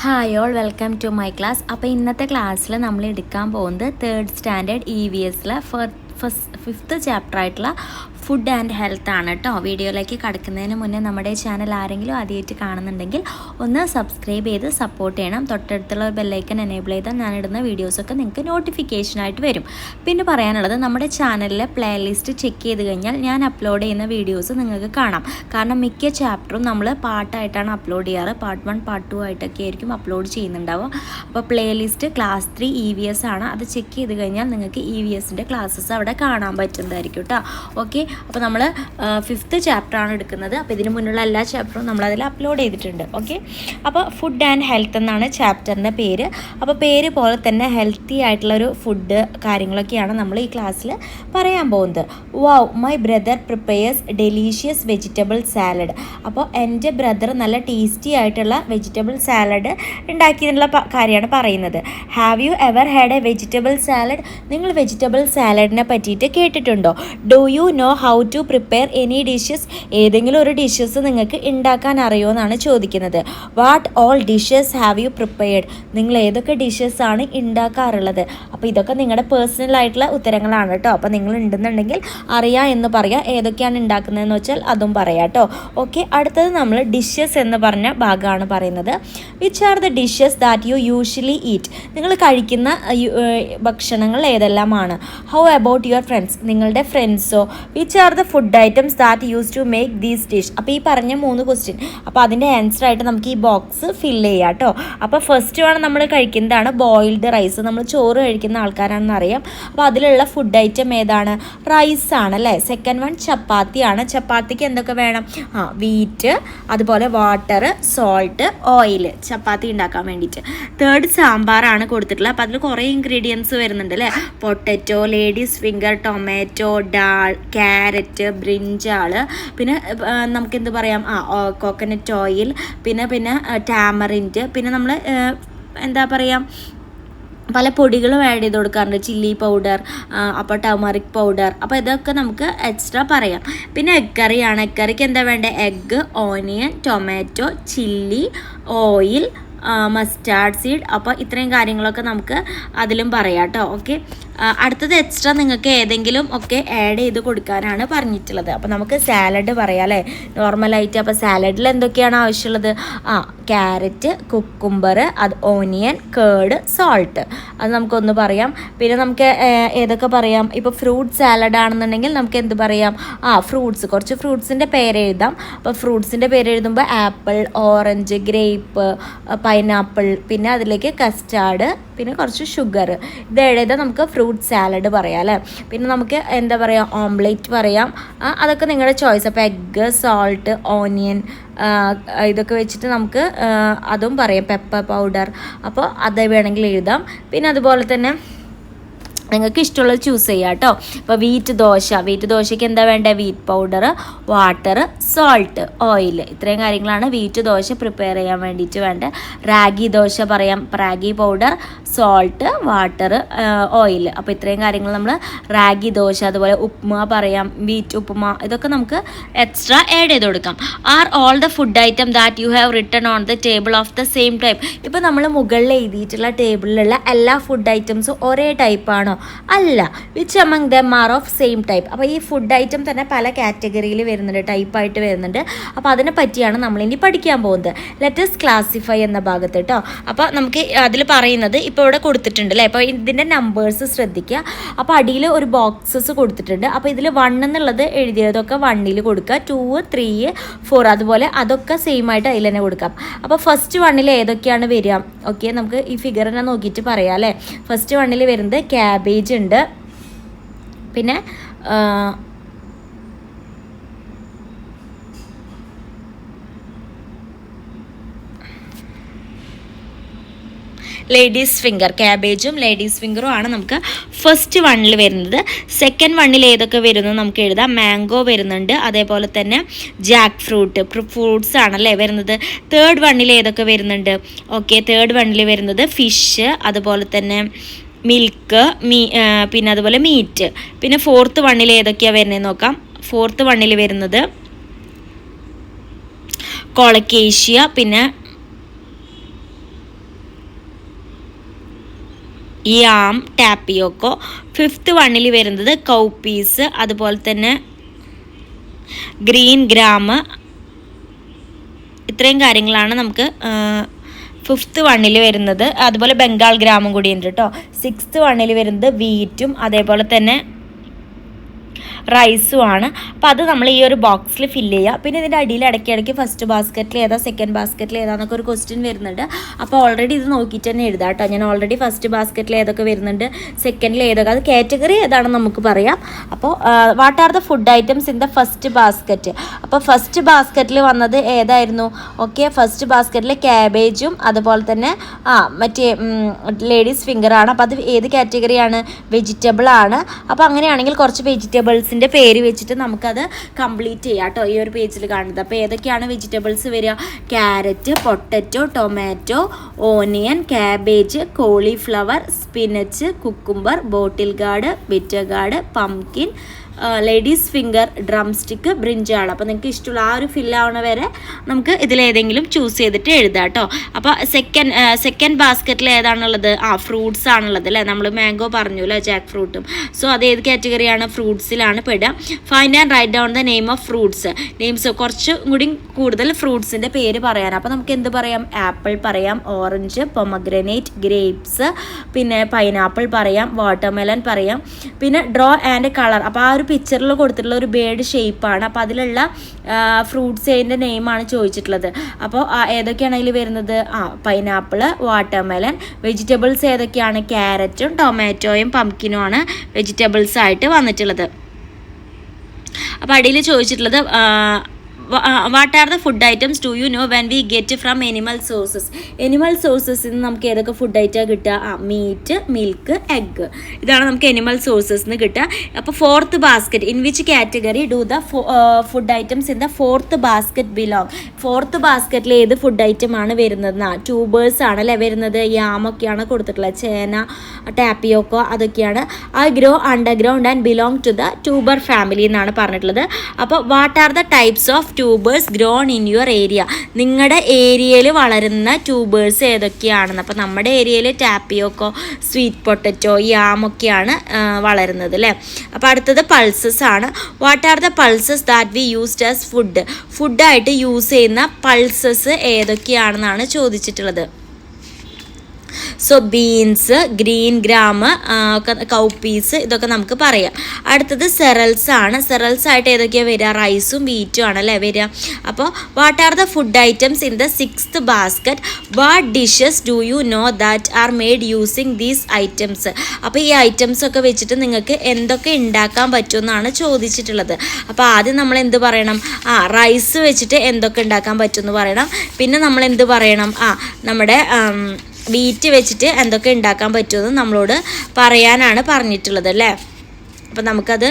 Hi all welcome to my class. അപ്പോൾ ഇന്നത്തെ ക്ലാസ്സിൽ നമ്മൾ എടുക്കാൻ പോകുന്നത് 3rd സ്റ്റാൻഡേർഡ് EVSലെ ഫിഫ്ത്ത് ചാപ്റ്റർ ആയിട്ടുള്ള ഫുഡ് ആൻഡ് ഹെൽത്ത് ആണ് കേട്ടോ. വീഡിയോയിലേക്ക് കടക്കുന്നതിന് മുന്നേ നമ്മുടെ ചാനൽ ആരെങ്കിലും ആദ്യമായിട്ട് കാണുന്നുണ്ടെങ്കിൽ ഒന്ന് സബ്സ്ക്രൈബ് ചെയ്ത് സപ്പോർട്ട് ചെയ്യണം. തൊട്ടടുത്തുള്ള ബെല്ലൈക്കൻ എനേബിൾ ചെയ്താൽ ഞാനിടുന്ന വീഡിയോസൊക്കെ നിങ്ങൾക്ക് നോട്ടിഫിക്കേഷനായിട്ട് വരും. പിന്നെ പറയാനുള്ളത്, നമ്മുടെ ചാനലിലെ പ്ലേലിസ്റ്റ് ചെക്ക് ചെയ്ത് കഴിഞ്ഞാൽ ഞാൻ അപ്ലോഡ് ചെയ്യുന്ന വീഡിയോസ് നിങ്ങൾക്ക് കാണാം. കാരണം മിക്ക ചാപ്റ്ററും നമ്മൾ പാർട്ടായിട്ടാണ് അപ്ലോഡ് ചെയ്യാറ്. പാർട്ട് 1 പാർട്ട് 2 ആയിട്ടൊക്കെ ആയിരിക്കും അപ്ലോഡ് ചെയ്യുന്നുണ്ടാവുക. അപ്പോൾ പ്ലേലിസ്റ്റ് ക്ലാസ് 3 EVS ആണ്. അത് ചെക്ക് ചെയ്ത് കഴിഞ്ഞാൽ നിങ്ങൾക്ക് EVSൻ്റെ ക്ലാസ്സസ് അവിടെ കാണാൻ പറ്റുന്നതായിരിക്കും കേട്ടോ. ഓക്കെ, അപ്പോൾ നമ്മൾ 5th ചാപ്റ്ററാണ് എടുക്കുന്നത്. അപ്പോൾ ഇതിന് മുന്നുള്ള എല്ലാ ചാപ്റ്ററും നമ്മളതിൽ അപ്ലോഡ് ചെയ്തിട്ടുണ്ട്. ഓക്കെ, അപ്പോൾ ഫുഡ് ആൻഡ് ഹെൽത്ത് എന്നാണ് ചാപ്റ്ററിൻ്റെ പേര്. അപ്പോൾ പേര് പോലെ തന്നെ ഹെൽത്തി ആയിട്ടുള്ളൊരു ഫുഡ് കാര്യങ്ങളൊക്കെയാണ് നമ്മൾ ഈ ക്ലാസ്സിൽ പറയാൻ പോകുന്നത്. Wow, my brother prepares delicious vegetable salad. അപ്പോൾ എൻ്റെ ബ്രദർ നല്ല ടേസ്റ്റി ആയിട്ടുള്ള വെജിറ്റബിൾ സാലഡ് ഉണ്ടാക്കിയതിനുള്ള കാര്യമാണ് പറയുന്നത്. Have you ever had a vegetable salad? നിങ്ങൾ വെജിറ്റബിൾ സാലഡിനെ പറ്റിയിട്ട് കേട്ടിട്ടുണ്ടോ? Do you know how to prepare any dishes? ഏതെങ്കിലും ഒരു ഡിഷസ് നിങ്ങൾക്ക് ഉണ്ടാക്കാൻ അറിയുമോ എന്നാണ് ചോദിക്കുന്നത്. What all dishes have you prepared? നിങ്ങൾ ഏതൊക്കെ ഡിഷസ് ആണ് ഉണ്ടാക്കാറുള്ളത്? അപ്പോൾ ഇതൊക്കെ നിങ്ങളുടെ പേഴ്സണൽ ആയിട്ടുള്ള ഉത്തരങ്ങളാണ് കേട്ടോ. അപ്പോൾ നിങ്ങൾ ഉണ്ടെന്നുണ്ടെങ്കിൽ അറിയാം എന്ന് പറയാം. ഏതൊക്കെയാണ് ഉണ്ടാക്കുന്നതെന്ന് വെച്ചാൽ അതും പറയാം കേട്ടോ. ഓക്കെ, അടുത്തത് നമ്മൾ ഡിഷസ് എന്ന് പറഞ്ഞ ഭാഗമാണ് പറയുന്നത്. Which are the dishes that you usually eat? നിങ്ങൾ കഴിക്കുന്ന ഭക്ഷണങ്ങൾ ഏതെല്ലാമാണ്? How about your friends? നിങ്ങളുടെ ഫ്രണ്ട്സോ? Which are the food items that use to make these dish? അപ്പോൾ ഈ പറഞ്ഞ 3 ക്വസ്റ്റ്യൻ, അപ്പോൾ അതിൻ്റെ ആൻസർ ആയിട്ട് നമുക്ക് ഈ ബോക്സ് ഫില്ല് ചെയ്യാം കേട്ടോ. അപ്പോൾ ഫസ്റ്റ് ആണ് നമ്മൾ കഴിക്കുന്നതാണ് ബോയിൽഡ് റൈസ്. നമ്മൾ ചോറ് കഴിക്കുന്ന ആൾക്കാരാണെന്ന് അറിയാം. അപ്പോൾ അതിലുള്ള ഫുഡ് ഐറ്റം ഏതാണ്? റൈസ് ആണ് അല്ലേ. സെക്കൻഡ് വൺ ചപ്പാത്തിയാണ്. ചപ്പാത്തിക്ക് എന്തൊക്കെ വേണം? വീറ്റ്, അതുപോലെ വാട്ടർ, സോൾട്ട്, ഓയിൽ, ചപ്പാത്തി ഉണ്ടാക്കാൻ വേണ്ടിയിട്ട്. തേർഡ് സാമ്പാറാണ് കൊടുത്തിട്ടുള്ളത്. അപ്പോൾ അതിൽ കുറേ ഇൻഗ്രീഡിയൻസ് വരുന്നുണ്ട് അല്ലേ. Potato, ladies finger, tomato, dal, carrot, brinjal, പിന്നെ നമുക്കെന്ത് പറയാം, കോക്കനട്ട് ഓയിൽ, പിന്നെ ടാമറിൻറ്റ്, പിന്നെ നമ്മൾ എന്താ പറയുക, പല പൊടികളും ആഡ് ചെയ്ത് കൊടുക്കാറുണ്ട്. ചില്ലി പൗഡർ, അപ്പോൾ ടർമറിക് പൗഡർ. അപ്പോൾ ഇതൊക്കെ നമുക്ക് എക്സ്ട്രാ പറയാം. പിന്നെ എഗ് കറിയാണ്. എഗ് കറിക്ക് എന്താ വേണ്ടത്? Egg, onion, tomato, chilli, oil, mustard seed. അപ്പോൾ ഇത്രയും കാര്യങ്ങളൊക്കെ നമുക്ക് അതിലും പറയാം കേട്ടോ. ഓക്കെ, അടുത്തത് എക്സ്ട്രാ നിങ്ങൾക്ക് ഏതെങ്കിലും ഒക്കെ ആഡ് ചെയ്ത് കൊടുക്കാനാണ് പറഞ്ഞിട്ടുള്ളത്. അപ്പോൾ നമുക്ക് സാലഡ് പറയാം അല്ലേ, നോർമലായിട്ട്. അപ്പോൾ സാലഡിൽ എന്തൊക്കെയാണ് ആവശ്യമുള്ളത്? ക്യാരറ്റ്, കുക്കുംബർ, അത് ഓണിയൻ, കേർഡ്, സോൾട്ട്. അത് നമുക്കൊന്ന് പറയാം. പിന്നെ നമുക്ക് ഏതൊക്കെ പറയാം? ഇപ്പോൾ ഫ്രൂട്ട് സാലഡ് ആണെന്നുണ്ടെങ്കിൽ നമുക്ക് എന്ത് പറയാം? ഫ്രൂട്ട്സ്, കുറച്ച് ഫ്രൂട്ട്സിൻ്റെ പേര് എഴുതാം. അപ്പോൾ ഫ്രൂട്ട്സിൻ്റെ പേര് എഴുതുമ്പോൾ ആപ്പിൾ, ഓറഞ്ച്, ഗ്രേപ്പ്, പൈനാപ്പിൾ, പിന്നെ അതിലേക്ക് കസ്റ്റാർഡ്, പിന്നെ കുറച്ച് ഷുഗർ. ഇത് എഴുതാൻ നമുക്ക് ഫ്രൂട്ട് സാലഡ് പറയാം അല്ലേ. പിന്നെ നമുക്ക് എന്താ പറയുക, ഓംലെറ്റ് പറയാം. അതൊക്കെ നിങ്ങളുടെ ചോയ്സ്. അപ്പോൾ എഗ്ഗ്, സോൾട്ട്, ഓണിയൻ, ഇതൊക്കെ വെച്ചിട്ട് നമുക്ക് അതും പറയാം. പെപ്പർ പൗഡർ, അപ്പോൾ അത് വേണമെങ്കിൽ എഴുതാം. പിന്നെ അതുപോലെ തന്നെ നിങ്ങൾക്ക് ഇഷ്ടമുള്ളത് ചൂസ് ചെയ്യാം കേട്ടോ. ഇപ്പോൾ വീറ്റ് ദോശയ്ക്ക് എന്താ വേണ്ടത്? Wheat powder, water, salt, oil. ഇത്രയും കാര്യങ്ങളാണ് വീറ്റ് ദോശ പ്രിപ്പയർ ചെയ്യാൻ വേണ്ടിയിട്ട് വേണ്ടത്. റാഗി ദോശ പറയാം. Ragi powder, salt, water, oil. അപ്പോൾ ഇത്രയും കാര്യങ്ങൾ നമ്മൾ റാഗി ദോശ. അതുപോലെ ഉപ്മ പറയാം, വീറ്റ് ഉപ്മ. ഇതൊക്കെ നമുക്ക് എക്സ്ട്രാ ആഡ് ചെയ്ത് കൊടുക്കാം. Are all the food item that you have written on the table of the same type? ഇപ്പോൾ നമ്മൾ മുകളിൽ എഴുതിയിട്ടുള്ള ടേബിളിലുള്ള എല്ലാ ഫുഡ് ഐറ്റംസും ഒരേ ടൈപ്പാണോ? അല്ല. Which among them are of same type? അപ്പോൾ ഈ ഫുഡ് ഐറ്റം തന്നെ പല കാറ്റഗറിയിൽ വരുന്നുണ്ട്, ടൈപ്പായിട്ട് വരുന്നുണ്ട്. അപ്പോൾ അതിനെ പറ്റിയാണ് നമ്മളിനി പഠിക്കാൻ പോകുന്നത്. ലെറ്റസ് ക്ലാസിഫൈ എന്ന ഭാഗത്ത് കേട്ടോ. അപ്പോൾ നമുക്ക് അതിൽ പറയുന്നത് ഇപ്പോൾ ഇവിടെ കൊടുത്തിട്ടുണ്ട് അല്ലേ. അപ്പോൾ ഇതിൻ്റെ നമ്പേഴ്സ് ശ്രദ്ധിക്കുക. അപ്പോൾ അടിയിൽ ഒരു ബോക്സസ് കൊടുത്തിട്ടുണ്ട്. അപ്പോൾ ഇതിൽ 1 എന്നുള്ളത് എഴുതിയതൊക്കെ 1ൽ കൊടുക്കുക, 2, 3, 4 അതുപോലെ അതൊക്കെ സെയിം ആയിട്ട് അതിൽ തന്നെ കൊടുക്കാം. അപ്പോൾ ഫസ്റ്റ് 1ൽ ഏതൊക്കെയാണ് വരിക? ഓക്കെ, നമുക്ക് ഈ ഫിഗറിനെ നോക്കിയിട്ട് പറയാം അല്ലേ. ഫസ്റ്റ് 1ൽ വരുന്നത് ക്യാബേജ് ഉണ്ട്. പിന്നെ ലേഡീസ് ഫിംഗർ, ക്യാബേജും ലേഡീസ് ഫിംഗറും ആണ് നമുക്ക് ഫസ്റ്റ് 1ൽ വരുന്നത്. സെക്കൻഡ് 1ൽ ഏതൊക്കെ വരുന്നു നമുക്ക് എഴുതാം. മാംഗോ വരുന്നുണ്ട്, അതേപോലെ തന്നെ ജാക്ക് ഫ്രൂട്ട്സ് ആണല്ലേ വരുന്നത്. തേർഡ് 1ൽ ഏതൊക്കെ വരുന്നുണ്ട്? ഓക്കെ, തേർഡ് 1ൽ വരുന്നത് ഫിഷ്, അതുപോലെ തന്നെ മിൽക്ക്, പിന്നെ അതുപോലെ മീറ്റ്. പിന്നെ ഫോർത്ത് 1ൽ ഏതൊക്കെയാണ് വരുന്നത് നോക്കാം. ഫോർത്ത് 1ൽ വരുന്നത് കൊളക്കേഷ്യ, പിന്നെ യാം, ടാപ്പിയോക്കോ. 5th വണ്ണിൽ വരുന്നത് കൗപ്പീസ്, അതുപോലെ തന്നെ ഗ്രീൻ ഗ്രാം. ഇത്രയും കാര്യങ്ങളാണ് നമുക്ക് 5th വണ്ണിൽ വരുന്നത്. അതുപോലെ ബംഗാൾ ഗ്രാമും കൂടി ഉണ്ട് കേട്ടോ. 6th വണ്ണിൽ വരുന്നത് വീറ്റും അതേപോലെ തന്നെ റൈസും ആണ്. അപ്പോൾ അത് നമ്മൾ ഈ ഒരു ബോക്സിൽ ഫില്ല് ചെയ്യുക. പിന്നെ ഇതിൻ്റെ അടിയിൽ ഇടയ്ക്കിടയ്ക്ക് ഫസ്റ്റ് ബാസ്ക്കറ്റിൽ ഏതാ സെക്കൻഡ് ബാസ്ക്കറ്റിൽ ഏതാന്നൊക്കെ ഒരു ക്വസ്റ്റ്യൻ വരുന്നുണ്ട്. അപ്പോൾ ഓൾറെഡി ഇത് നോക്കിയിട്ട് തന്നെ എഴുതാം കേട്ടോ. ഞാൻ ഓൾറെഡി ഫസ്റ്റ് ബാസ്ക്കറ്റിൽ ഏതൊക്കെ വരുന്നുണ്ട്, സെക്കൻഡിൽ ഏതൊക്കെ, അത് കാറ്റഗറി ഏതാണെന്ന് നമുക്ക് പറയാം. അപ്പോൾ what are the food items in the first basket. അപ്പോൾ ഫസ്റ്റ് ബാസ്ക്കറ്റിൽ വന്നത് ഏതായിരുന്നു? ഓക്കെ, ഫസ്റ്റ് ബാസ്ക്കറ്റിൽ ക്യാബേജും അതുപോലെ തന്നെ മറ്റേ ലേഡീസ് ഫിംഗറാണ്. അപ്പോൾ അത് ഏത് കാറ്റഗറിയാണ്? വെജിറ്റബിൾ ആണ്. അപ്പോൾ അങ്ങനെയാണെങ്കിൽ കുറച്ച് വെജിറ്റബിൾസിൻ്റെ പേര് വെച്ചിട്ട് നമുക്കത് കംപ്ലീറ്റ് ചെയ്യാം കേട്ടോ. ഈ ഒരു പേജിൽ കാണുന്നത്. അപ്പോൾ ഏതൊക്കെയാണ് വെജിറ്റബിൾസ് വരിക? Carrot, potato, tomato, onion, cabbage, cauliflower, spinach, cucumber, bottle gourd, bitter gourd, pumpkin, ladies finger, drumstick, brinjal. അപ്പോൾ നിങ്ങൾക്ക് ഇഷ്ടമുള്ള ആ ഒരു ഫില്ലാവണ വരെ നമുക്ക് ഇതിലേതെങ്കിലും ചൂസ് ചെയ്തിട്ട് എഴുതാം കേട്ടോ. അപ്പോൾ സെക്കൻഡ് ബാസ്ക്കറ്റിൽ ഏതാണുള്ളത്? ഫ്രൂട്ട്സ് ആണുള്ളത് അല്ലേ. നമ്മൾ മാംഗോ പറഞ്ഞു അല്ലേ, ജാക്ക് ഫ്രൂട്ടും. സോ അത് ഏത് കാറ്റഗറിയാണ്? ഫ്രൂട്ട്സിലാണ് പെടുക. Find and write down the name of fruits. Names കുറച്ചും കൂടി കൂടുതൽ ഫ്രൂട്ട്സിൻ്റെ പേര് പറയാൻ. അപ്പോൾ നമുക്ക് എന്ത് പറയാം? ആപ്പിൾ പറയാം, ഓറഞ്ച്, പൊമഗ്രനേറ്റ്, ഗ്രേപ്സ്, പിന്നെ പൈനാപ്പിൾ പറയാം, വാട്ടർമെലൺ പറയാം. പിന്നെ ഡ്രോ ആൻഡ് കളർ. അപ്പോൾ ആ ഒരു പിക്ചറിൽ കൊടുത്തിട്ടുള്ള ഒരു ബേർഡ് ഷേപ്പാണ്. അപ്പോൾ അതിലുള്ള ഫ്രൂട്ട്സ് അതിൻ്റെ നെയിമാണ് ചോദിച്ചിട്ടുള്ളത്. അപ്പോൾ ഏതൊക്കെയാണ് അതിൽ വരുന്നത്? Pineapple, watermelon. വെജിറ്റബിൾസ് ഏതൊക്കെയാണ്? ക്യാരറ്റും ടൊമാറ്റോയും പംകിനും ആണ് വെജിറ്റബിൾസ് ആയിട്ട് വന്നിട്ടുള്ളത്. അപ്പോൾ അടിയിൽ ചോദിച്ചിട്ടുള്ളത് what are the food items do you know when we get from animal sources. Animal സോഴ്സസിൽ നിന്ന് നമുക്ക് ഏതൊക്കെ ഫുഡ് ഐറ്റം കിട്ടുക? Meat, milk, egg. ഇതാണ് നമുക്ക് എനിമൽ സോഴ്സസ് നിന്ന് കിട്ടുക. അപ്പോൾ 4th basket, in which category do the food items in the 4th basket belong. 4th ബാസ്ക്കറ്റിൽ ഏത് ഫുഡ് ഐറ്റം ആണ് വരുന്നത്? ട്യൂബേഴ്സ് ആണല്ലേ വരുന്നത്. യാമൊക്കെയാണ് കൊടുത്തിട്ടുള്ളത്, ചേന, ടാപ്പിയോക്കോ അതൊക്കെയാണ്. Grow underground and belong to the tuber family എന്നാണ് പറഞ്ഞിട്ടുള്ളത്. അപ്പോൾ what are the types of tubers grown in your area. നിങ്ങളുടെ ഏരിയയിൽ വളരുന്ന ട്യൂബേഴ്സ് ഏതൊക്കെയാണെന്ന്. അപ്പോൾ നമ്മുടെ ഏരിയയിൽ ടാപ്പിയോക്കോ, സ്വീറ്റ് പൊട്ടറ്റോ, യാമൊക്കെയാണ് വളരുന്നത് അല്ലേ. അപ്പോൾ അടുത്തത് പൾസസ് ആണ്. What are the pulses that we used as ഫുഡായിട്ട് യൂസ് ചെയ്യുന്ന പൾസസ് ഏതൊക്കെയാണെന്നാണ് ചോദിച്ചിട്ടുള്ളത്. So beans, green gram, cowpeas, ഇതൊക്കെ നമുക്ക് പറയാം. അടുത്തത് സെറൽസ് ആണ്. സെറൽസ് ആയിട്ട് ഏതൊക്കെയാണ് വരിക? റൈസും വീറ്റും ആണല്ലേ വരിക. അപ്പോൾ what are the food items in the 6th basket. What dishes do you know that are made using these items. അപ്പോൾ ഈ ഐറ്റംസ് ഒക്കെ വെച്ചിട്ട് നിങ്ങൾക്ക് എന്തൊക്കെ ഉണ്ടാക്കാൻ പറ്റുമെന്നാണ് ചോദിച്ചിട്ടുള്ളത്. അപ്പോൾ ആദ്യം നമ്മൾ എന്ത് പറയണം? റൈസ് വെച്ചിട്ട് എന്തൊക്കെ ഉണ്ടാക്കാൻ പറ്റുമെന്ന് പറയണം. പിന്നെ നമ്മൾ എന്ത് പറയണം? നമ്മുടെ വീറ്റ് വെച്ചിട്ട് എന്തൊക്കെ ഉണ്ടാക്കാൻ പറ്റുമെന്ന് നമ്മളോട് പറയാനാണ് പറഞ്ഞിട്ടുള്ളത് അല്ലേ. അപ്പം നമുക്കത്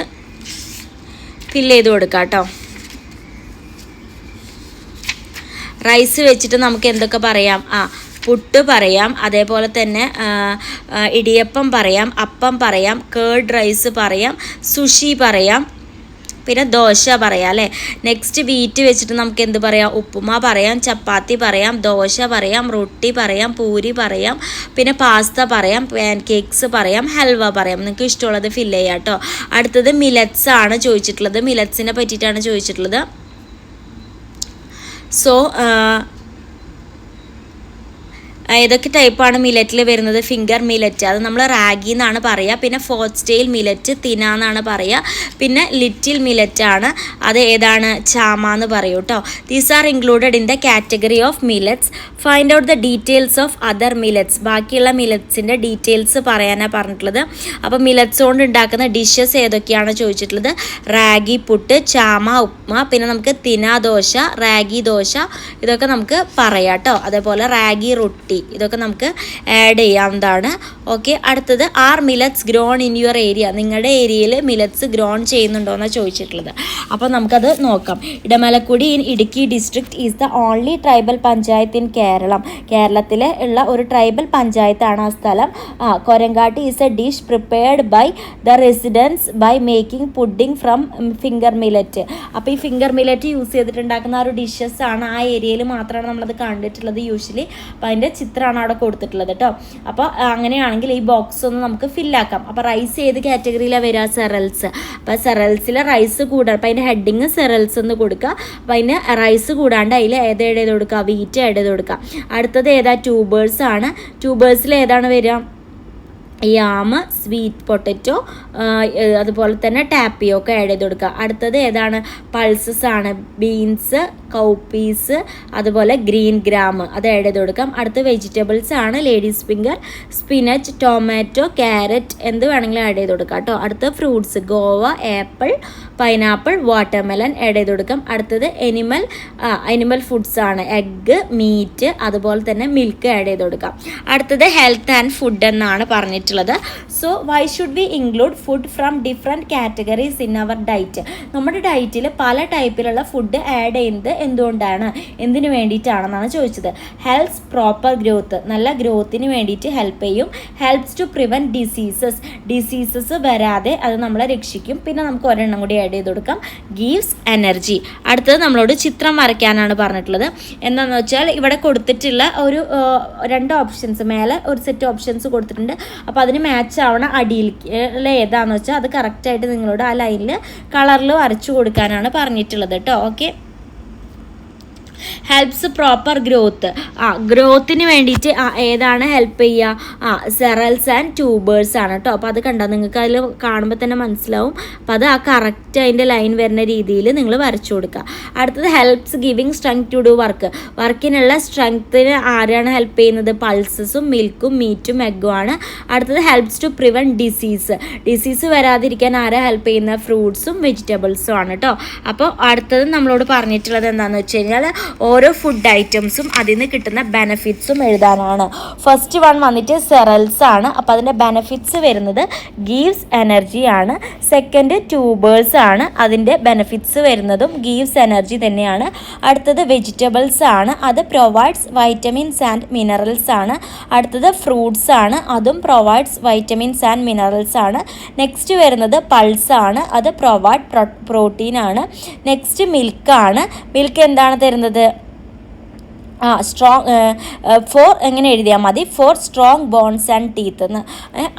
ഫില്ല് ചെയ്ത് കൊടുക്കാം കേട്ടോ. റൈസ് വെച്ചിട്ട് നമുക്ക് എന്തൊക്കെ പറയാം? പുട്ട് പറയാം, അതേപോലെ തന്നെ ഇടിയപ്പം പറയാം, അപ്പം പറയാം, കേർഡ് റൈസ് പറയാം, സുഷി പറയാം, പിന്നെ ദോശ പറയാം അല്ലേ. നെക്സ്റ്റ് വീറ്റ് വെച്ചിട്ട് നമുക്ക് എന്ത് പറയാം? ഉപ്പുമാ പറയാം, ചപ്പാത്തി പറയാം, ദോശ പറയാം, റൊട്ടി പറയാം, പൂരി പറയാം, പിന്നെ പാസ്ത പറയാം, പാൻ കേക്ക്സ് പറയാം, ഹൽവ പറയാം. നിങ്ങൾക്ക് ഇഷ്ടമുള്ളത് ഫില്ല് ചെയ്യാം കേട്ടോ. അടുത്തത് മിലറ്റ്സ് ആണ് ചോദിച്ചിട്ടുള്ളത്. മിലറ്റ്സിനെ പറ്റിയിട്ടാണ് ചോദിച്ചിട്ടുള്ളത്. സോ ഏതൊക്കെ ടൈപ്പാണ് മില്ലറ്റിൽ വരുന്നത്? ഫിംഗർ മില്ലറ്റ്, അത് നമ്മൾ റാഗി എന്നാണ് പറയുക. പിന്നെ ഫോർത്ത് സ്റ്റെയിൽ മില്ലറ്റ്, തിന എന്നാണ് പറയുക. പിന്നെ ലിറ്റിൽ മില്ലറ്റ് ആണ്, അത് ഏതാണ്? ചാമ എന്ന് പറയും കേട്ടോ. These are included in the category of millets. Find out the details of other millets. ബാക്കിയുള്ള മില്ലറ്റ്സിൻ്റെ ഡീറ്റെയിൽസ് പറയാനാണ് പറഞ്ഞിട്ടുള്ളത്. അപ്പോൾ മില്ലറ്റ്സ് കൊണ്ട് ഉണ്ടാക്കുന്ന ഡിഷസ് ഏതൊക്കെയാണ് ചോദിച്ചിട്ടുള്ളത്? റാഗി പുട്ട്, ചാമ ഉപ്മ, പിന്നെ നമുക്ക് തിന ദോശ, റാഗി ദോശ, ഇതൊക്കെ നമുക്ക് പറയാം കേട്ടോ. അതേപോലെ റാഗി റൊട്ടി, ഇതൊക്കെ നമുക്ക് ആഡ് ചെയ്യാവുന്നതാണ്. ഓക്കെ, അടുത്തത് are millets grown in your area. നിങ്ങളുടെ ഏരിയയിൽ മില്ലറ്റ്സ് ഗ്രോൺ ചെയ്യുന്നുണ്ടോ എന്നാണ് ചോദിച്ചിട്ടുള്ളത്. അപ്പോൾ നമുക്കത് നോക്കാം. Edamalakudy in Idukki district is the only tribal panchayat in Keralam. കേരളത്തിൽ ഉള്ള ഒരു ട്രൈബൽ പഞ്ചായത്താണ് ആ സ്ഥലം. Korangatti is a dish prepared by the residence by making pudding from finger millet. അപ്പോൾ ഈ ഫിംഗർ മില്ലറ്റ് യൂസ് ചെയ്തിട്ടുണ്ടാക്കുന്ന ആ ഒരു ഡിഷസ് ആണ്. ആ ഏരിയയിൽ മാത്രമാണ് നമ്മളത് കണ്ടിട്ടുള്ളത് യൂഷ്വലി. അപ്പോൾ അതിൻ്റെ ചിത്രമാണ് അവിടെ കൊടുത്തിട്ടുള്ളത് കേട്ടോ. അപ്പോൾ അങ്ങനെയാണെങ്കിൽ ഈ ബോക്സ് ഒന്ന് നമുക്ക് ഫില്ലാക്കാം. അപ്പോൾ റൈസ് ഏത് കാറ്റഗറിയിലാണ് വരിക? സെറൽസ്. അപ്പോൾ സെറൽസിലെ റൈസ് കൂടാ, അപ്പോൾ അതിൻ്റെ ഹെഡിങ് സെറൽസ് എന്ന് കൊടുക്കുക. അപ്പോൾ അതിന് റൈസ് കൂടാണ്ട് അതിൽ ഏത് ആഡ് ചെയ്ത് കൊടുക്കുക? വീറ്റ് ആഡ് ചെയ്ത് കൊടുക്കുക. അടുത്തത് ഏതാ? ട്യൂബേഴ്സ് ആണ്. ട്യൂബേഴ്സിൽ ഏതാണ് വരിക? യാം, സ്വീറ്റ് പൊട്ടറ്റോ, അതുപോലെ തന്നെ ടാപ്പിയൊക്കെ ആഡ് ചെയ്ത് കൊടുക്കുക. അടുത്തത് ഏതാണ്? പൾസസ് ആണ്. ബീൻസ്, കൗപ്പീസ്, അതുപോലെ ഗ്രീൻ ഗ്രാം അത് ആഡ് ചെയ്ത് കൊടുക്കാം. അടുത്ത വെജിറ്റബിൾസ് ആണ്. Ladies finger, spinach, tomato, carrot എന്ത് വേണമെങ്കിലും ആഡ് ചെയ്ത് കൊടുക്കാം കേട്ടോ. അടുത്ത fruits Goa, apple, pineapple, watermelon add ചെയ്ത് കൊടുക്കാം. അടുത്തത് അനിമൽ ഫുഡ്സ് ആണ്. എഗ്ഗ്, മീറ്റ്, അതുപോലെ തന്നെ മിൽക്ക് ആഡ് ചെയ്ത് കൊടുക്കാം. അടുത്തത് ഹെൽത്ത് ആൻഡ് ഫുഡ് എന്നാണ് പറഞ്ഞിട്ടുള്ളത്. So why should we include food from different categories in our diet? നമ്മുടെ ഡയറ്റിൽ പല ടൈപ്പിലുള്ള ഫുഡ് ആഡ് ചെയ്യുന്നത് എന്തുകൊണ്ടാണ്, എന്തിനു വേണ്ടിയിട്ടാണെന്നാണ് ചോദിച്ചത്. ഹെൽപ്സ് പ്രോപ്പർ ഗ്രോത്ത്, നല്ല ഗ്രോത്തിന് വേണ്ടിയിട്ട് ഹെൽപ്പ് ചെയ്യും. ഹെൽപ്സ് ടു പ്രിവെൻറ്റ് ഡിസീസസ് വരാതെ അത് നമ്മളെ രക്ഷിക്കും. പിന്നെ നമുക്ക് ഒരെണ്ണം കൂടി ആഡ് ചെയ്ത് കൊടുക്കാം. Gives energy. അടുത്തത് നമ്മളോട് ചിത്രം വരയ്ക്കാനാണ് പറഞ്ഞിട്ടുള്ളത്. എന്താണെന്ന് വെച്ചാൽ ഇവിടെ കൊടുത്തിട്ടുള്ള ഒരു 2 ഓപ്ഷൻസ്, മേലെ ഒരു സെറ്റ് ഓപ്ഷൻസ് കൊടുത്തിട്ടുണ്ട്. അപ്പോൾ അതിന് മാച്ച് ആവണ അടിയിൽ ഏതാണെന്ന് വെച്ചാൽ അത് കറക്റ്റായിട്ട് നിങ്ങളോട് ആ ലൈനിൽ കളറിൽ വരച്ചു കൊടുക്കാനാണ് പറഞ്ഞിട്ടുള്ളത് കേട്ടോ. ഓക്കെ. Helps proper growth. ഗ്രോത്തിന് വേണ്ടിയിട്ട് ഏതാണ് ഹെൽപ്പ് ചെയ്യുക? സെറൽസ് ആൻഡ് ട്യൂബേഴ്സ് ആണ് കേട്ടോ. അപ്പോൾ അത് കണ്ടാൽ നിങ്ങൾക്ക് അതിൽ കാണുമ്പോൾ തന്നെ മനസ്സിലാവും. അപ്പോൾ അത് കറക്റ്റ് അതിൻ്റെ ലൈൻ വരുന്ന രീതിയിൽ നിങ്ങൾ വരച്ചു കൊടുക്കുക. അടുത്തത് helps giving strength to do work. വർക്കിനുള്ള സ്ട്രെങ്ത്തിന് ആരാണ് ഹെൽപ്പ് ചെയ്യുന്നത്? പൾസസും മിൽക്കും മീറ്റും എഗ്ഗും ആണ്. അടുത്തത് ഹെൽപ്സ് ടു പ്രിവെൻറ്റ് ഡിസീസ് വരാതിരിക്കാൻ ആരാ ഹെൽപ്പ് ചെയ്യുന്നത്? ഫ്രൂട്ട്സും വെജിറ്റബിൾസും ആണ് കേട്ടോ. അപ്പോൾ അടുത്തത് നമ്മളോട് പറഞ്ഞിട്ടുള്ളത് എന്താണെന്ന് വെച്ച് കഴിഞ്ഞാൽ ഓരോ ഫുഡ് ഐറ്റംസും അതിൽ നിന്ന് കിട്ടുന്ന ബെനഫിറ്റ്സും എഴുതാനാണ്. ഫസ്റ്റ് വൺ വന്നിട്ട് സെറൽസ് ആണ്. അപ്പോൾ അതിൻ്റെ ബെനഫിറ്റ്സ് വരുന്നത് ഗീവ്സ് എനർജി ആണ്. സെക്കൻഡ് ട്യൂബേഴ്സ് ആണ്. അതിൻ്റെ ബെനഫിറ്റ്സ് വരുന്നതും ഗീവ്സ് എനർജി തന്നെയാണ്. അടുത്തത് വെജിറ്റബിൾസ് ആണ്. അത് പ്രൊവൈഡ്സ് വൈറ്റമിൻസ് ആൻഡ് മിനറൽസ് ആണ്. അടുത്തത് ഫ്രൂട്ട്സ് ആണ്. അതും പ്രൊവൈഡ്സ് വൈറ്റമിൻസ് ആൻഡ് മിനറൽസ് ആണ്. നെക്സ്റ്റ് വരുന്നത് പൾസ് ആണ്. അത് പ്രൊവൈഡ് പ്രോട്ടീൻ ആണ്. നെക്സ്റ്റ് മിൽക്കാണ്. മിൽക്ക് എന്താണ് തരുന്നത്? സ്ട്രോങ് ഫോർ എങ്ങനെ എഴുതിയാൽ മതി? For strong bones and teeth എന്ന്.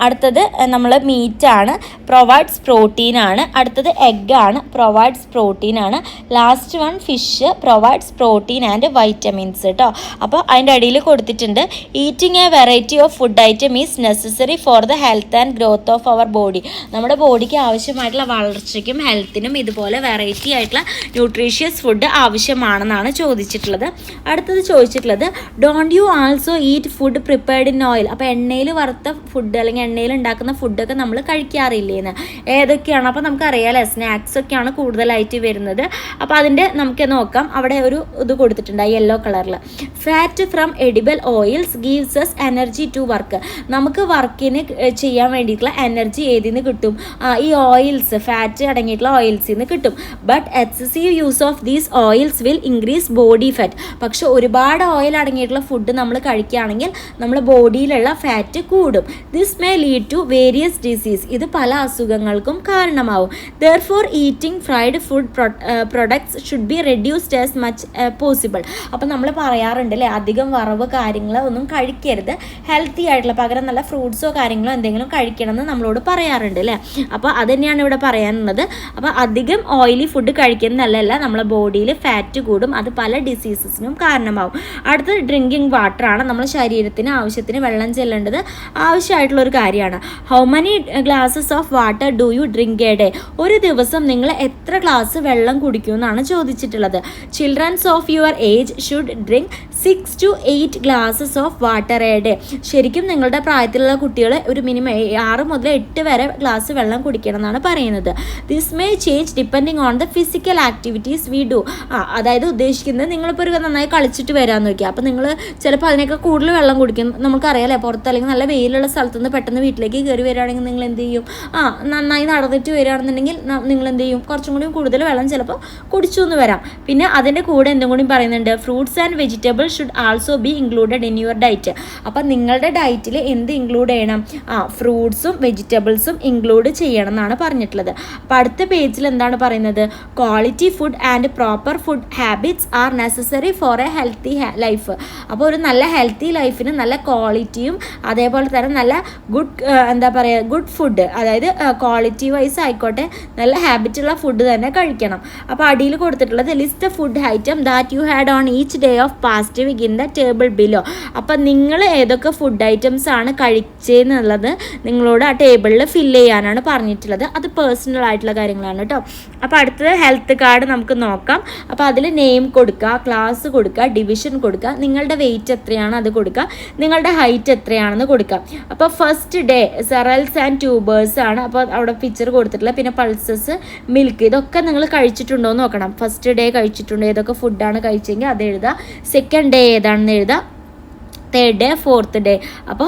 അടുത്തത് നമ്മൾ മീറ്റാണ്. പ്രൊവൈഡ്സ് പ്രോട്ടീൻ ആണ്. അടുത്തത് എഗ് ആണ്. പ്രൊവൈഡ്സ് പ്രോട്ടീൻ ആണ്. Last one fish provides protein and vitamins കേട്ടോ. അപ്പോൾ അതിൻ്റെ അടിയിൽ കൊടുത്തിട്ടുണ്ട് eating a variety of food item is necessary for the health and growth of our body. നമ്മുടെ ബോഡിക്ക് ആവശ്യമായിട്ടുള്ള വളർച്ചയ്ക്കും ഹെൽത്തിനും ഇതുപോലെ വെറൈറ്റി ആയിട്ടുള്ള ന്യൂട്രീഷ്യസ് ഫുഡ് ആവശ്യമാണെന്നാണ് ചോദിച്ചിട്ടുള്ളത്. അടുത്തത് ചോദിച്ചിട്ടുള്ളത് don't you also eat food prepared in oil. അപ്പോൾ എണ്ണയിൽ വറുത്ത ഫുഡ് അല്ലെങ്കിൽ എണ്ണയിൽ ഉണ്ടാക്കുന്ന ഫുഡൊക്കെ നമ്മൾ കഴിക്കാറില്ലേന്ന്. ഏതൊക്കെയാണ്? അപ്പോൾ നമുക്കറിയാമല്ലേ, സ്നാക്സ് ഒക്കെയാണ് കൂടുതലായിട്ട് വരുന്നത്. അപ്പോൾ അതിൻ്റെ നമുക്ക് നോക്കാം. അവിടെ ഒരു ഇത് കൊടുത്തിട്ടുണ്ട് യെല്ലോ കളറിൽ. Fat from edible oils gives us energy to work. നമുക്ക് വർക്കിന് ചെയ്യാൻ വേണ്ടിയിട്ടുള്ള എനർജി ഏതിൽ നിന്ന് കിട്ടും? ഈ ഓയിൽസ്, ഫാറ്റ് അടങ്ങിയിട്ടുള്ള ഓയിൽസിൽ നിന്ന് കിട്ടും. But excessive use of these oils will increase body fat. പക്ഷെ ഒരുപാട് ഓയിൽ അടങ്ങിയിട്ടുള്ള ഫുഡ് നമ്മൾ കഴിക്കുകയാണെങ്കിൽ നമ്മുടെ ബോഡിയിലുള്ള ഫാറ്റ് കൂടും. This may lead to various disease. ഇത് പല അസുഖങ്ങൾക്കും കാരണമാവും. Therefore eating fried food products should be reduced as much പോസിബിൾ. അപ്പോൾ നമ്മൾ പറയാറുണ്ട് അല്ലേ, അധികം വറവ് കാര്യങ്ങളോ ഒന്നും കഴിക്കരുത്, ഹെൽത്തി ആയിട്ടുള്ള പകരം നല്ല ഫ്രൂട്ട്സോ കാര്യങ്ങളോ എന്തെങ്കിലും കഴിക്കണമെന്ന് നമ്മളോട് പറയാറുണ്ട് അല്ലേ. അപ്പോൾ അത് തന്നെയാണ് ഇവിടെ പറയാനുള്ളത്. അപ്പോൾ അധികം ഓയിലി ഫുഡ് കഴിക്കുന്നത് നല്ലതല്ല, നമ്മളെ ബോഡിയിൽ ഫാറ്റ് കൂടും, അത് പല ഡിസീസസിനും കാരണമാവും. അടുത്തത് ഡ്രിങ്കിങ് വാട്ടർ ആണ്. നമ്മൾ ശരീരത്തിന് ആവശ്യത്തിന് വെള്ളം ചെല്ലേണ്ടത് ആവശ്യമായിട്ടുള്ളൊരു കാര്യമാണ്. How many glasses of water do you drink A day? ഒരു ദിവസം നിങ്ങൾ എത്ര ഗ്ലാസ് വെള്ളം കുടിക്കുമെന്നാണ് ചോദിച്ചിട്ടുള്ളത്. Children's of your age should drink 6 to 8 glasses of water A day. ശരിക്കും നിങ്ങളുടെ പ്രായത്തിലുള്ള കുട്ടികൾ ഒരു മിനിമം 6 മുതൽ 8 വരെ ഗ്ലാസ് വെള്ളം കുടിക്കണം എന്നാണ് പറയുന്നത്. This may change depending on the physical activities we do. അതായത് ഉദ്ദേശിക്കുന്നത് നിങ്ങളിപ്പോൾ ഒരു നന്നായി കളിച്ചിട്ട് വരാമെന്ന് നോക്കിയാൽ അപ്പോൾ നിങ്ങൾ ചിലപ്പോൾ അതിനൊക്കെ കൂടുതൽ വെള്ളം കുടിക്കും. നമുക്കറിയാമല്ലേ, പുറത്ത് അല്ലെങ്കിൽ നല്ല വെയിലുള്ള സ്ഥലത്ത് നിന്ന് പെട്ടെന്ന് വീട്ടിലേക്ക് കയറി വരികയാണെങ്കിൽ നിങ്ങൾ എന്ത് ചെയ്യും? നന്നായി നടന്നിട്ട് വരികയാണെന്നുണ്ടെങ്കിൽ നിങ്ങൾ എന്ത് ചെയ്യും? കുറച്ചും കൂടി കൂടുതൽ വെള്ളം ചിലപ്പോൾ കുടിച്ചു എന്ന് വരാം. പിന്നെ അതിൻ്റെ കൂടെ എന്തും കൂടി പറയുന്നുണ്ട്, fruits and vegetables should also be included in your diet. അപ്പം നിങ്ങളുടെ ഡയറ്റിൽ എന്ത് ഇൻക്ലൂഡ് ചെയ്യണം? ഫ്രൂട്ട്സും വെജിറ്റബിൾസും ഇൻക്ലൂഡ് ചെയ്യണം എന്നാണ് പറഞ്ഞിട്ടുള്ളത്. അപ്പോൾ അടുത്ത പേജിൽ എന്താണ് പറയുന്നത്? Quality food and proper food habits R necessary four A healthy healthy life. അപ്പോൾ ഒരു നല്ല ഹെൽത്തി ലൈഫിന് നല്ല ക്വാളിറ്റിയും അതേപോലെ തന്നെ നല്ല ഗുഡ് ഫുഡ്, അതായത് ക്വാളിറ്റി വൈസ് ആയിക്കോട്ടെ നല്ല ഹാബിറ്റുള്ള ഫുഡ് തന്നെ കഴിക്കണം. അപ്പോൾ അടിയിൽ കൊടുത്തിട്ടുള്ളത് list the food item that you had on each day of past week in the table below. അപ്പം നിങ്ങൾ ഏതൊക്കെ ഫുഡ് ഐറ്റംസ് ആണ് കഴിച്ചതെന്നുള്ളത് നിങ്ങളോട് ആ ടേബിളിൽ ഫില്ല് ചെയ്യാനാണ് പറഞ്ഞിട്ടുള്ളത്. അത് പേഴ്സണൽ ആയിട്ടുള്ള കാര്യങ്ങളാണ് കേട്ടോ. അപ്പോൾ അടുത്തത് ഹെൽത്ത് കാർഡ് നമുക്ക് നോക്കാം. അപ്പോൾ അതിൽ നെയിം കൊടുക്കുക, ക്ലാസ് കൊടുക്കുക, ഡിവിഷൻ കൊടുക്കുക, നിങ്ങളുടെ വെയിറ്റ് എത്രയാണ് അത് കൊടുക്കുക, നിങ്ങളുടെ ഹൈറ്റ് എത്രയാണെന്ന് കൊടുക്കുക. അപ്പോൾ ഫസ്റ്റ് ഡേ സെറൽസ് ആൻഡ് ട്യൂബേഴ്സ് ആണ്. അപ്പോൾ അവിടെ പിക്ചർ കൊടുത്തിട്ടുള്ള, പിന്നെ പൾസസ്, മിൽക്ക്, ഇതൊക്കെ നിങ്ങൾ കഴിച്ചിട്ടുണ്ടോ എന്ന് നോക്കണം. ഫസ്റ്റ് ഡേ കഴിച്ചിട്ടുണ്ടോ, ഏതൊക്കെ ഫുഡാണ് കഴിച്ചെങ്കിൽ അത് എഴുതുക. സെക്കൻഡ് ഡേ ഏതാണെന്ന് എഴുതുക. Third day, fourth day. അപ്പോൾ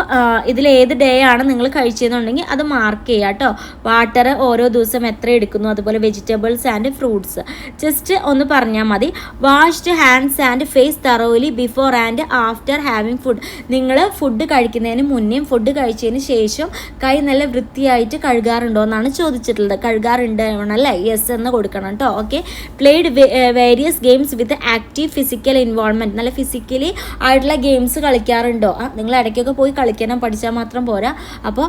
ഇതിലേത് ഡേ ആണ് നിങ്ങൾ കഴിച്ചതെന്നുണ്ടെങ്കിൽ അത് മാർക്ക് ചെയ്യുക കേട്ടോ. വാട്ടർ ഓരോ ദിവസം എത്ര എടുക്കുന്നു, അതുപോലെ വെജിറ്റബിൾസ് ആൻഡ് ഫ്രൂട്ട്സ് ജസ്റ്റ് ഒന്ന് പറഞ്ഞാൽ മതി. Washed hands and face thoroughly before and after having food. നിങ്ങൾ ഫുഡ് കഴിക്കുന്നതിന് മുന്നേയും ഫുഡ് കഴിച്ചതിന് ശേഷം കൈ നല്ല വൃത്തിയായിട്ട് കഴുകാറുണ്ടോ എന്നാണ് ചോദിച്ചിട്ടുള്ളത്. കഴുകാറുണ്ടാവണല്ലേ, യെസ് എന്ന് കൊടുക്കണം കേട്ടോ. ഓക്കെ. പ്ലേഡ് വേരിയസ് ഗെയിംസ് വിത്ത് ആക്റ്റീവ് ഫിസിക്കൽ ഇൻവോൾവ്മെൻറ്റ്. നല്ല ഫിസിക്കലി ആയിട്ടുള്ള ഗെയിംസ് കളിക്കാറുണ്ടോ? നിങ്ങൾ ഇടയ്ക്കൊക്കെ പോയി കളിക്കണം, പഠിച്ചാൽ മാത്രം പോരാ. അപ്പോൾ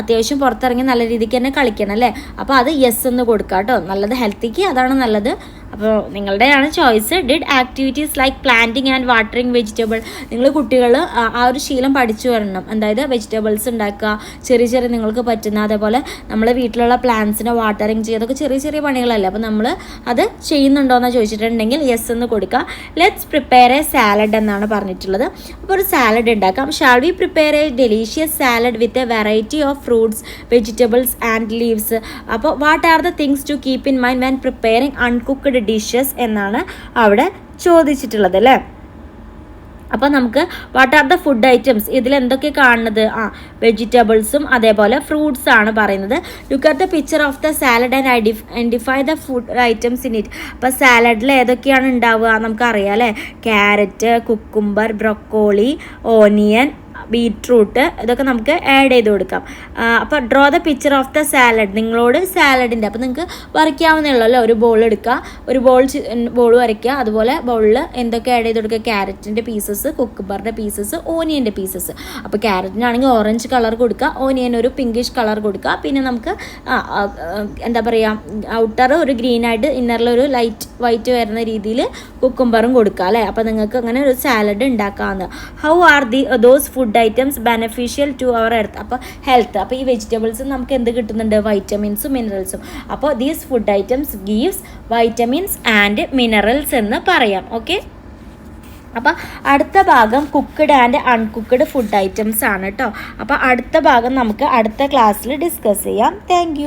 അത്യാവശ്യം പുറത്തിറങ്ങി നല്ല രീതിക്ക് തന്നെ കളിക്കണം അല്ലേ. അപ്പോൾ അത് യെസ് എന്ന് കൊടുക്കാം കേട്ടോ. നല്ലത് ഹെൽത്തിക്ക് അതാണ് നല്ലത്. അപ്പോൾ നിങ്ങളുടെയാണ് choice. Did activities like planting and watering vegetable. നിങ്ങൾ കുട്ടികൾ ആ ഒരു ശീലം പഠിച്ചു വരണം. അതായത് വെജിറ്റബിൾസ് ഉണ്ടാക്കുക, ചെറിയ ചെറിയ നിങ്ങൾക്ക് പറ്റുന്ന, അതേപോലെ നമ്മൾ വീട്ടിലുള്ള പ്ലാന്റ്സിനെ വാട്ടറിങ് ചെയ്യുക, അതൊക്കെ ചെറിയ ചെറിയ പണികളല്ലേ. അപ്പോൾ നമ്മൾ അത് ചെയ്യുന്നുണ്ടോ എന്ന് ചോദിച്ചിട്ടുണ്ടെങ്കിൽ യെസ് എന്ന് കൊടുക്കുക. ലെറ്റ്സ് പ്രിപ്പയർ എ സാലഡ് എന്നാണ് പറഞ്ഞിട്ടുള്ളത്. അപ്പോൾ ഒരു സാലഡ് ഉണ്ടാക്കാം. Shall we prepare a delicious salad with a variety of fruits, vegetables and leaves. അപ്പോൾ what are the things to keep in mind when preparing uncooked dishes എന്നാണ് അവിടെ ചോദിച്ചിട്ടുള്ളത് അല്ലേ. അപ്പോൾ നമുക്ക് what are the food items, ഇതിൽ എന്തൊക്കെ കാണുന്നത്? വെജിറ്റബിൾസും അതേപോലെ ഫ്രൂട്ട്സ് ആണ് പറയുന്നത്. Look at the picture of the salad and identify the food items in it. അപ്പോൾ സാലഡിൽ ഏതൊക്കെയാണ് ഉണ്ടാവുക നമുക്കറിയാം അല്ലേ. Carrot, cucumber, broccoli, onion, beetroot, ഇതൊക്കെ നമുക്ക് ആഡ് ചെയ്ത് കൊടുക്കാം. അപ്പോൾ draw the picture of the salad. നിങ്ങളോട് സാലഡിൻ്റെ, അപ്പോൾ നിങ്ങൾക്ക് വരയ്ക്കാവുന്നേ ഉള്ളൂ. ഒരു ബോൾ എടുക്കുക, ഒരു ബോൾ വരയ്ക്കുക. അതുപോലെ ബൗളിൽ എന്തൊക്കെ ആഡ് ചെയ്ത് കൊടുക്കുക? ക്യാരറ്റിൻ്റെ പീസസ്, കുക്കുംബറിൻ്റെ പീസസ്, ഓനിയൻ്റെ പീസസ്. അപ്പോൾ ക്യാരറ്റിനാണെങ്കിൽ ഓറഞ്ച് കളർ കൊടുക്കുക, ഓനിയൻ ഒരു പിങ്കിഷ് കളർ കൊടുക്കുക. പിന്നെ നമുക്ക് എന്താ പറയുക, ഔട്ടർ ഒരു ഗ്രീൻ ആയിട്ട് ഇന്നറിൽ ഒരു ലൈറ്റ് വൈറ്റ് വരുന്ന രീതിയിൽ കുക്കുംബറും കൊടുക്കുക അല്ലേ. അപ്പോൾ നിങ്ങൾക്ക് അങ്ങനെ ഒരു സാലഡ് ഉണ്ടാക്കാവുന്നത്. How are those food items beneficial to our earth. അപ്പോൾ ഹെൽത്ത്, അപ്പോൾ ഈ വെജിറ്റബിൾസ് നമുക്ക് എന്ത് കിട്ടുന്നുണ്ട്? വൈറ്റമിൻസും മിനറൽസും. അപ്പോൾ these food items gives vitamins and minerals എന്ന് പറയാം. ഓക്കെ. അപ്പോൾ അടുത്ത ഭാഗം cooked and uncooked food items ആണ് കേട്ടോ. അപ്പോൾ അടുത്ത ഭാഗം നമുക്ക് അടുത്ത ക്ലാസ്സിൽ ഡിസ്കസ് ചെയ്യാം. താങ്ക്